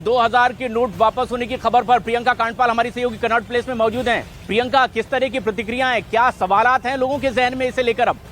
2000 के नोट वापस होने की खबर पर प्रियंका कांडपाल हमारी सहयोगी कनॉट प्लेस में मौजूद हैं। प्रियंका, किस तरह की प्रतिक्रियाएं, क्या सवालात हैं लोगों के जहन में इसे लेकर? अब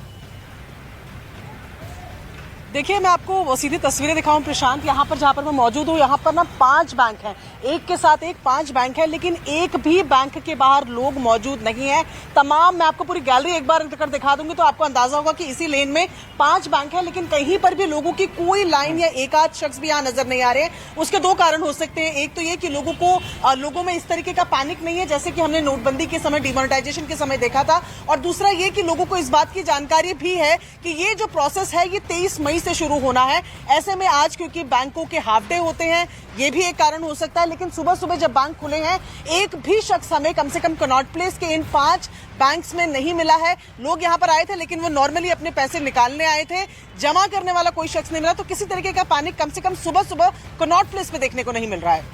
देखिए, मैं आपको वो सीधी तस्वीरें दिखाऊं प्रशांत। यहाँ पर जहाँ पर मैं मौजूद हूँ, यहाँ पर ना 5 बैंक हैं, एक के साथ एक 5 बैंक है, लेकिन एक भी बैंक के बाहर लोग मौजूद नहीं है। तमाम, मैं आपको पूरी गैलरी एक बार कर दिखा दूंगी तो आपको अंदाजा होगा कि इसी लेन में 5 बैंक है, लेकिन कहीं पर भी लोगों की कोई लाइन या एक आध शख्स भी यहाँ नजर नहीं आ रहे हैं। उसके 2 कारण हो सकते हैं। एक तो ये कि लोगों में इस तरीके का पैनिक नहीं है जैसे कि हमने नोटबंदी के समय, डिमोनेटाइजेशन के समय देखा था। और दूसरा ये कि लोगों को इस बात की जानकारी भी है कि ये जो प्रोसेस है ये 23 मई से शुरू होना है। ऐसे में आज क्योंकि बैंकों के हाफ डे होते हैं, ये भी एक कारण हो सकता है। लेकिन सुबह सुबह जब बैंक खुले हैं, एक भी शख्स हमें कम से कम कनॉट प्लेस के इन 5 बैंक्स में नहीं मिला है। लोग यहाँ पर आए थे लेकिन वो नॉर्मली अपने पैसे निकालने आए थे, जमा करने वाला कोई शख्स नहीं मिला। तो किसी तरीके का पैनिक कम से कम सुबह सुबह कनॉट प्लेस पे देखने को नहीं मिल रहा है।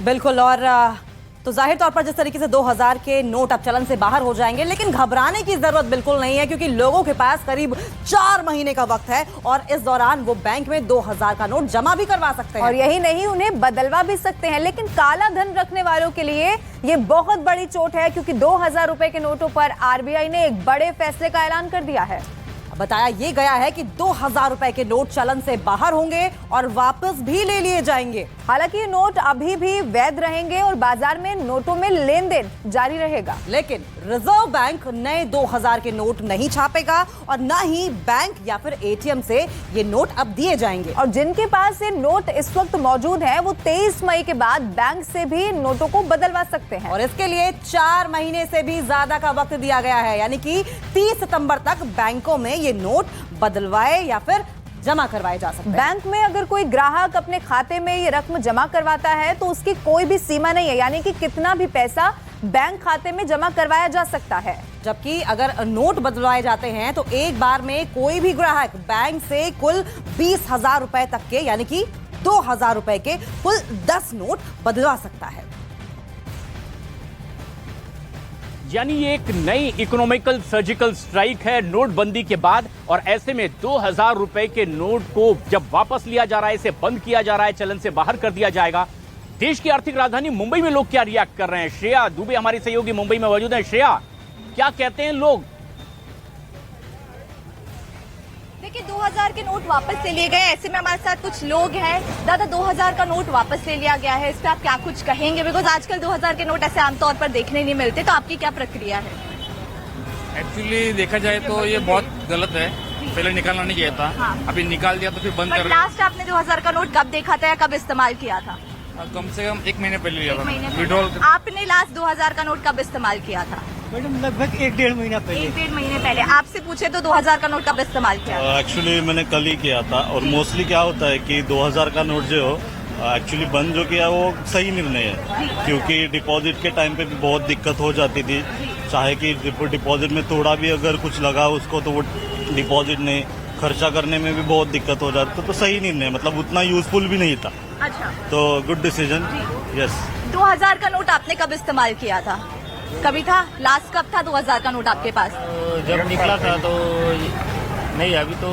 बिल्कुल। और तो जाहिर तौर पर जिस तरीके से 2000 के नोट अब चलन से बाहर हो जाएंगे, लेकिन घबराने की जरूरत बिल्कुल नहीं है, क्योंकि लोगों के पास करीब 4 महीने का वक्त है और इस दौरान वो बैंक में 2000 का नोट जमा भी करवा सकते हैं। और यही नहीं, उन्हें बदलवा भी सकते हैं। लेकिन काला धन रखने वालों के लिए ये बहुत बड़ी चोट है, क्योंकि 2000 रुपए के नोटों पर आरबीआई ने एक बड़े फैसले का ऐलान कर दिया है। बताया ये गया है कि 2000 रुपए के नोट चलन से बाहर होंगे और वापस भी ले लिए जाएंगे। हालांकि ये नोट अभी भी वैध रहेंगे और बाजार में नोटों में लेन देन जारी रहेगा। लेकिन रिजर्व बैंक नए 2000 के नोट नहीं छापेगा और न ही बैंक या फिर एटीएम से ये नोट अब दिए जाएंगे। और जिनके पास ये नोट इस वक्त मौजूद हैं, वो 23 मई के बाद बैंक से भी नोटों को बदलवा सकते हैं। और इसके लिए 4 महीने से भी ज्यादा का वक्त दिया गया है, यानी कि 30 सितंबर तक बैंकों में ये नोट बदलवाए या फिर जमा करवाए जा सकते हैं। बैंक में अगर कोई ग्राहक अपने खाते में ये रकम जमा करवाता है तो उसकी कोई भी सीमा नहीं है, यानी कि कितना भी पैसा बैंक खाते में जमा करवाया जा सकता है। जबकि अगर नोट बदलवाए जाते हैं तो एक बार में कोई भी ग्राहक बैंक से कुल 20,000 रुपए तक के, यानी कि 2000 रुपए के कुल 10 नोट बदलवा सकता है। यानी ये एक नई इकोनॉमिकल सर्जिकल स्ट्राइक है नोटबंदी के बाद, और ऐसे में 2000 रुपए के नोट को जब वापस लिया जा रहा है, इसे बंद किया जा रहा है, चलन से बाहर कर दिया जाएगा। देश की आर्थिक राजधानी मुंबई में लोग क्या रिएक्ट कर रहे हैं? श्रेया दुबे हमारी सहयोगी मुंबई में मौजूद है। श्रेया, क्या कहते हैं लोग? देखिए, 2000 के नोट वापस ले लिए गए। ऐसे में हमारे साथ कुछ लोग हैं। दादा, 2000 का नोट वापस ले लिया गया है, इस पे आप क्या कुछ कहेंगे? बिकॉज आजकल 2000 के नोट ऐसे आमतौर पर देखने नहीं मिलते, तो आपकी क्या प्रक्रिया है? एक्चुअली देखा जाए तो ये बहुत गलत है, पहले निकालना नहीं चाहिए था। हाँ। अभी निकाल दिया तो फिर बंद कर। लास्ट आपने 2000 का नोट कब देखा था या कब इस्तेमाल किया था? कम से कम 1 महीने पहले लिया था। विड्रॉल आपने लास्ट 2000 का नोट कब इस्तेमाल किया था? मैडम लगभग 1-1.5 महीना पहले। 1-1.5 महीने पहले। आपसे पूछे तो 2000 का नोट कब इस्तेमाल किया था? एक्चुअली मैंने कल ही किया था। और मोस्टली क्या होता है कि 2000 का नोट जो एक्चुअली बंद जो किया वो सही निर्णय है, क्योंकि डिपॉजिट के टाइम पे भी बहुत दिक्कत हो जाती थी। चाहे कि डिपॉजिट में थोड़ा भी अगर कुछ लगा उसको तो वो डिपॉजिट ने खर्चा करने में भी बहुत दिक्कत हो जाती, तो सही निर्णय, मतलब उतना यूजफुल भी नहीं था। अच्छा, तो गुड डिसीजन। यस। 2000 का नोट आपने कब इस्तेमाल किया था? कभी था? लास्ट कब था 2000 का नोट आपके पास? जब निकला था तो नहीं, अभी तो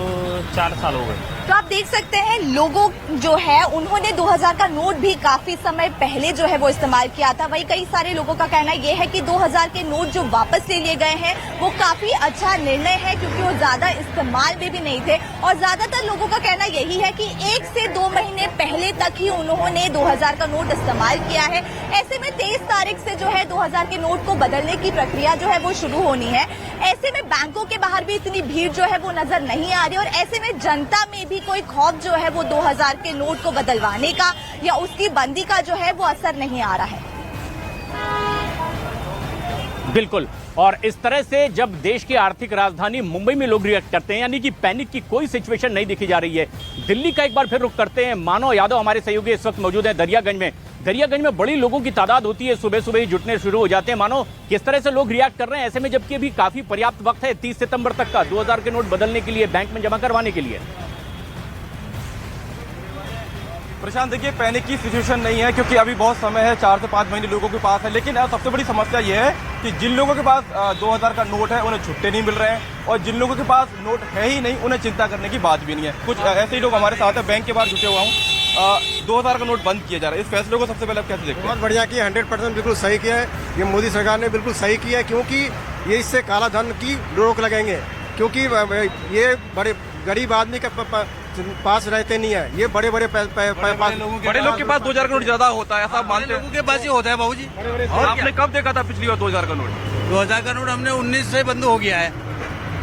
4 साल हो गए। तो आप देख सकते हैं लोगों जो है उन्होंने 2000 का नोट भी काफी समय पहले जो है वो इस्तेमाल किया था। वही कई सारे लोगों का कहना ये है कि 2000 के नोट जो वापस ले लिए गए हैं वो काफी अच्छा निर्णय है, क्योंकि वो ज्यादा इस्तेमाल में भी नहीं थे। और ज्यादातर लोगों का कहना यही है कि 1 से 2 महीने पहले तक ही उन्होंने 2000 का नोट इस्तेमाल किया है। ऐसे में 23 तारीख से जो है 2000 के नोट को बदलने की प्रक्रिया जो है वो शुरू होनी है। ऐसे में बैंकों के बाहर भी इतनी भीड़ जो है वो नजर नहीं आ रही, और ऐसे में जनता में भी कोई खौफ जो है वो 2000 के नोट को बदलवाने का या उसकी बंदी का जो है वो असर नहीं आ रहा है। बिल्कुल। और इस तरह से जब देश की आर्थिक राजधानी मुंबई में लोग रिएक्ट करते हैं, यानी कि पैनिक की कोई सिचुएशन नहीं दिखी जा रही है। दिल्ली का एक बार फिर रुख करते हैं। मानव यादव हमारे सहयोगी इस वक्त मौजूद है दरियागंज में। दरियागंज में बड़ी लोगों की तादाद होती है, सुबह सुबह ही जुटने शुरू हो जाते हैं। मानो किस तरह से लोग रिएक्ट कर रहे हैं, ऐसे में जबकि अभी काफी पर्याप्त वक्त है 30 सितंबर तक का 2000 के नोट बदलने के लिए, बैंक में जमा करवाने के लिए। प्रशांत, देखिए, पैनिक की सिचुएशन नहीं है, क्योंकि अभी बहुत समय है, 4 से 5 महीने लोगों के पास है। लेकिन सबसे बड़ी समस्या ये है कि जिन लोगों के पास 2000 का नोट है उन्हें छुट्टे नहीं मिल रहे हैं, और जिन लोगों के पास नोट है ही नहीं उन्हें चिंता करने की बात भी नहीं है। कुछ ऐसे ही लोग हमारे साथ है, बैंक के बाहर जुटे हुआ हूँ। 2000 का नोट बंद किया जा रहा है, इस फैसले को सबसे पहले आप कैसे देखते हैं? बहुत बढ़िया किया, 100% बिल्कुल सही किया है। ये मोदी सरकार ने बिल्कुल सही किया है, क्योंकि ये इससे काला धन की रोक लगेंगे, क्योंकि ये बड़े गरीब आदमी के पास रहते नहीं है, ये बड़े बड़े लोग के पास 2000 का नोट ज्यादा होता है, ऐसा आप मानते हैं? लोगों के पास ही होता है बाबू जी। और आपने कब देखा था पिछली बार 2000 का नोट? 2000 का नोट हमने 19 से बंद हो गया है,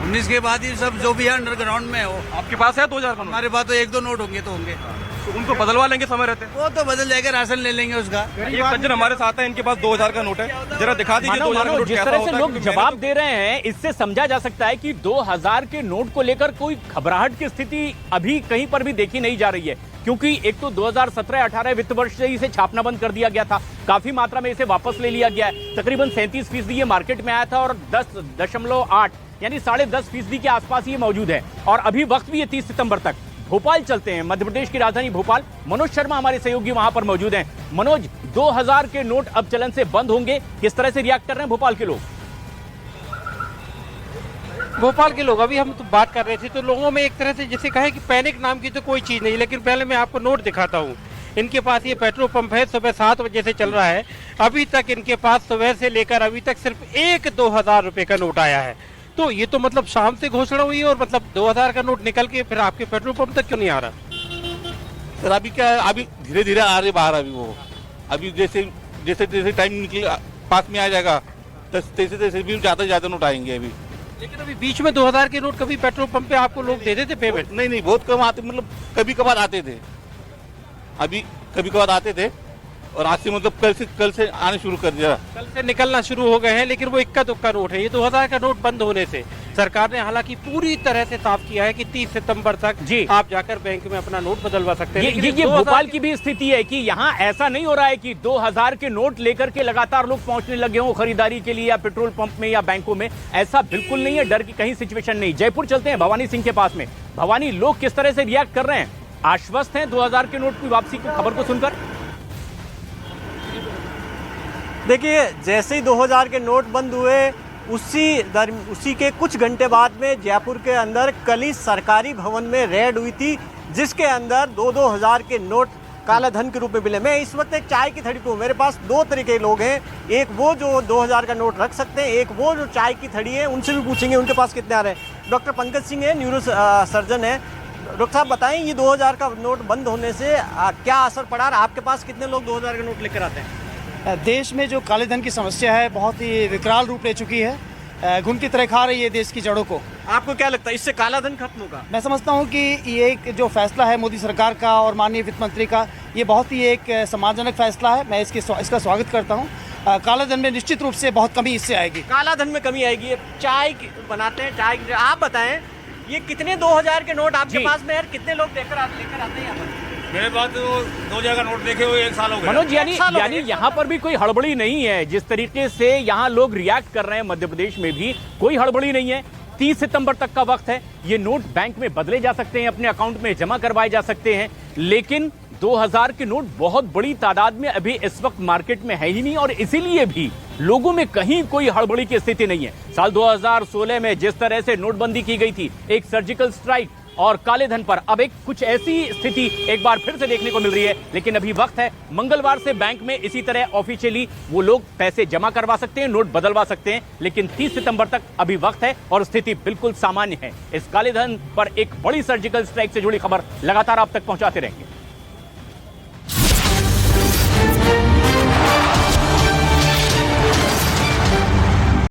19 के बाद ये सब जो भी है अंडरग्राउंड में हो। आपके पास है 2000 का नोट? हमारे पास तो 1-2 नोट होंगे तो होंगे, तो उनको बदलवा लेंगे समय रहते? वो तो बदल जाएगा, राशन ले लेंगे उसका। एक सज्जन हमारे साथ है, इनके पास 2000 का नोट है, जरा दिखा दीजिए 2000 का नोट जिस कैसा तरह होता से है, लोग क्योंकि जवाब मैंने दे रहे हैं, इससे समझा जा सकता है कि 2000 के नोट को लेकर कोई घबराहट की स्थिति अभी कहीं पर भी देखी नहीं जा रही है, क्योंकि एक तो 2017-18 वित्त वर्ष से इसे छापना बंद कर दिया गया था, काफी मात्रा में इसे वापस ले लिया गया है, तकरीबन 37% ये मार्केट में आया था और 10.8 यानी 10.5% के आसपास ये मौजूद है। और अभी वक्त भी है 30 सितंबर तक। भोपाल चलते हैं, मध्य प्रदेश की राजधानी भोपाल। मनोज शर्मा हमारे सहयोगी वहां पर मौजूद हैं। मनोज, 2000 के नोट अब चलन से बंद होंगे, किस तरह से रिएक्ट कर रहे हैं भोपाल के लोग? भोपाल के लोग, अभी हम तो बात कर रहे थे तो लोगों में एक तरह से जैसे कहे कि पैनिक नाम की तो कोई चीज़ नहीं, लेकिन पहले मैं आपको नोट दिखाता हूँ। इनके पास ये पेट्रोल पंप है, सुबह 7 बजे से चल रहा है, अभी तक इनके पास सुबह से लेकर अभी तक सिर्फ 1-2 रुपए का नोट आया है। तो ये तो मतलब शाम से घोषणा हुई और मतलब 2000 का नोट निकल के फिर आपके पेट्रोल पंप तक क्यों नहीं आ रहा? सर अभी क्या है, अभी धीरे धीरे आ रहे बाहर, अभी वो अभी जैसे जैसे जैसे टाइम निकले पास में आ जाएगा तैसे तैसे भी ज्यादा नोट आएंगे अभी। लेकिन अभी बीच में 2000 के नोट कभी पेट्रोल पंप पे आपको लोग दे देते पेमेंट? नहीं, बहुत कम आते, मतलब कभी कभार आते थे, अभी कभी कभार आते थे और आज से मतलब कल से आने शुरू कर दिया, कल से निकलना शुरू हो गए हैं। लेकिन वो इक्का दुक्का नोट है, ये 2000 का नोट बंद होने से सरकार ने हालांकि पूरी तरह से साफ किया है कि 30 सितंबर तक जी आप जाकर बैंक में अपना नोट बदलवा सकते हैं। ये भोपाल की भी स्थिति है कि यहाँ ऐसा नहीं हो रहा है कि 2000 के नोट लेकर के लगातार लोग पहुंचने लगे हों खरीदारी के लिए या पेट्रोल पंप में या बैंकों में, ऐसा बिल्कुल नहीं है, डर की कहीं सिचुएशन नहीं। जयपुर चलते हैं भवानी सिंह के पास में। भवानी, लोग किस तरह से रिएक्ट कर रहे हैं? आश्वस्त हैं 2000 के नोट की वापसी की खबर को सुनकर? देखिए, जैसे ही 2000 के नोट बंद हुए उसी के कुछ घंटे बाद में जयपुर के अंदर कल ही सरकारी भवन में रेड हुई थी, जिसके अंदर 2-2 के नोट काला धन के रूप में मिले। मैं इस वक्त एक चाय की थड़ी पे हूँ, मेरे पास 2 तरह के लोग हैं, एक वो जो 2000 का नोट रख सकते हैं, एक वो जो चाय की थड़ी है, उनसे भी पूछेंगे उनके पास कितने आ रहे हैं। डॉक्टर पंकज सिंह है, न्यूरो सर्जन है। डॉक्टर साहब बताएं, ये 2000 का नोट बंद होने से क्या असर पड़ा और आपके पास कितने लोग 2000 के नोट लेकर आते हैं? देश में जो काले धन की समस्या है बहुत ही विकराल रूप ले चुकी है, घुन की तरह खा रही है देश की जड़ों को। आपको क्या लगता है इससे काला धन खत्म होगा? मैं समझता हूं कि ये जो फैसला है मोदी सरकार का और माननीय वित्त मंत्री का, ये बहुत ही एक सम्मानजनक फैसला है। मैं इसका स्वागत करता हूं। काला धन में निश्चित रूप से बहुत कमी इससे आएगी। काला धन में कमी आएगी। चाय बनाते हैं, चाय आप बताएं, ये कितने 2000 के नोट आपके पास में है, कितने लोग लेकर आते हैं यहाँ पर? मेरे पास 2000 का नोट देखे हुए 1 साल हो गया। मनोज, यानी यहाँ पर भी कोई हड़बड़ी नहीं है। जिस तरीके से यहाँ लोग रिएक्ट कर रहे हैं, मध्य प्रदेश में भी कोई हड़बड़ी नहीं है। 30 सितंबर तक का वक्त है, ये नोट बैंक में बदले जा सकते हैं, अपने अकाउंट में जमा करवाए जा सकते हैं, लेकिन 2000 के नोट बहुत बड़ी तादाद में अभी इस वक्त मार्केट में है ही नहीं, और इसीलिए भी लोगों में कहीं कोई हड़बड़ी की स्थिति नहीं है। साल 2016 में जिस तरह से नोटबंदी की गई थी, एक सर्जिकल स्ट्राइक और काले धन पर, अब एक कुछ ऐसी स्थिति एक बार फिर से देखने को मिल रही है। लेकिन अभी वक्त है, मंगलवार से बैंक में इसी तरह ऑफिशियली वो लोग पैसे जमा करवा सकते हैं, नोट बदलवा सकते हैं, लेकिन 30 सितंबर तक अभी वक्त है और स्थिति बिल्कुल सामान्य है। इस काले धन पर एक बड़ी सर्जिकल स्ट्राइक से जुड़ी खबर लगातार आप तक पहुंचाते रहेंगे।